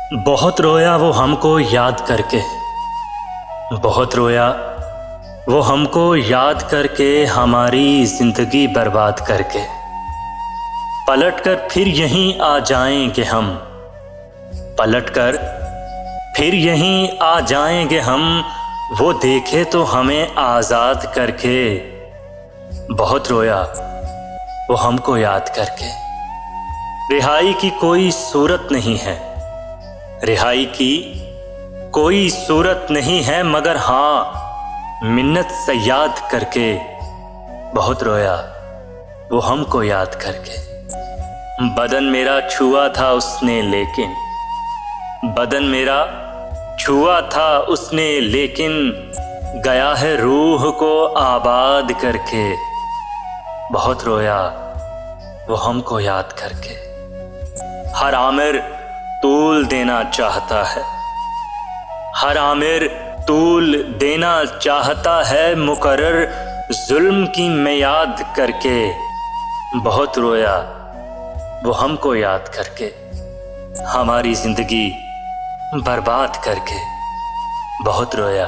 बहुत रोया वो हमको याद करके, बहुत रोया वो हमको याद करके, हमारी जिंदगी बर्बाद करके। पलटकर फिर यहीं आ जाएंगे हम, पलटकर फिर यहीं आ जाएंगे हम, वो देखे तो हमें आज़ाद करके। बहुत रोया वो हमको याद करके। रिहाई की कोई सूरत नहीं है, रिहाई की कोई सूरत नहीं है, मगर हाँ मिन्नत से याद करके। बहुत रोया वो हमको याद करके। बदन मेरा छुआ था उसने लेकिन, बदन मेरा छुआ था उसने लेकिन, गया है रूह को आबाद करके। बहुत रोया वो हमको याद करके। हर आमिर तूल देना चाहता है, हर आमिर तूल देना चाहता है, मुकर्रर जुल्म की मियाद करके। बहुत रोया वो हमको याद करके, हमारी जिंदगी बर्बाद करके। बहुत रोया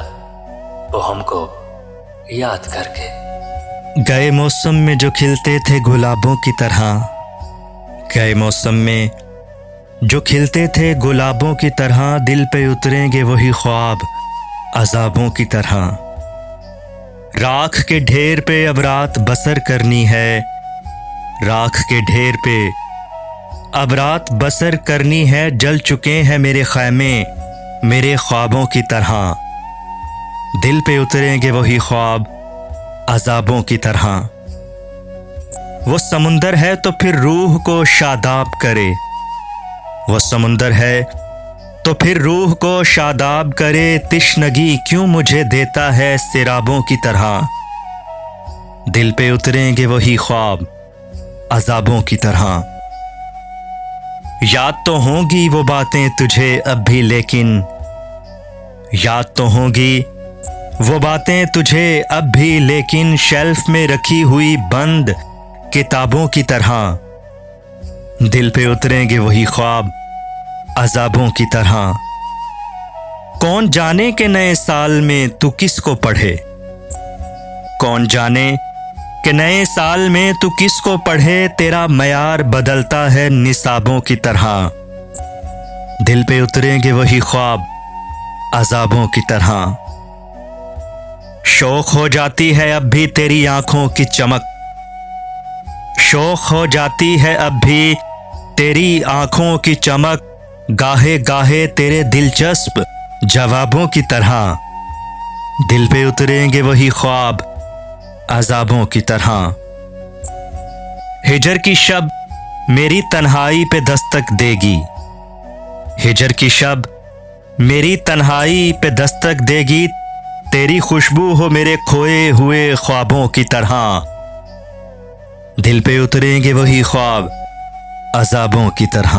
वो हमको याद करके। गए मौसम में जो खिलते थे गुलाबों की तरह, गए मौसम में जो खिलते थे गुलाबों की तरह, दिल पे उतरेंगे वही ख्वाब अज़ाबों की तरह। राख के ढेर पे अब रात बसर करनी है, राख के ढेर पे अब रात बसर करनी है, जल चुके हैं मेरे खैमे मेरे ख्वाबों की तरह। दिल पे उतरेंगे वही ख्वाब अज़ाबों की तरह। वो समुंदर है तो फिर रूह को शादाब करे, वो समुंदर है तो फिर रूह को शादाब करे, तिश्नगी क्यों मुझे देता है सिराबों की तरह। दिल पे उतरेंगे वही ख्वाब अज़ाबों की तरह। याद तो होंगी वो बातें तुझे अब भी लेकिन, याद तो होंगी वो बातें तुझे अब भी लेकिन, शेल्फ में रखी हुई बंद किताबों की तरह। दिल पे उतरेंगे वही ख्वाब अज़ाबों की तरह। कौन जाने के नए साल में तू किसको पढ़े, कौन जाने कि नए साल में तू किसको पढ़े, तेरा मयार बदलता है निसाबों की तरह। दिल पे उतरेंगे वही ख्वाब अज़ाबों की तरह। शौक हो जाती है अब भी तेरी आंखों की चमक, शौक हो जाती है अब भी तेरी आंखों की चमक, गाहे गाहे तेरे दिलचस्प जवाबों की तरह। दिल पे उतरेंगे वही ख्वाब अज़ाबों की तरह। हिजर की शब मेरी तन्हाई पे दस्तक देगी, हिजर की शब मेरी तन्हाई पे दस्तक देगी, तेरी खुशबू हो मेरे खोए हुए ख्वाबों की तरह। दिल पे उतरेंगे वही ख्वाब अज़ाबों की तरह।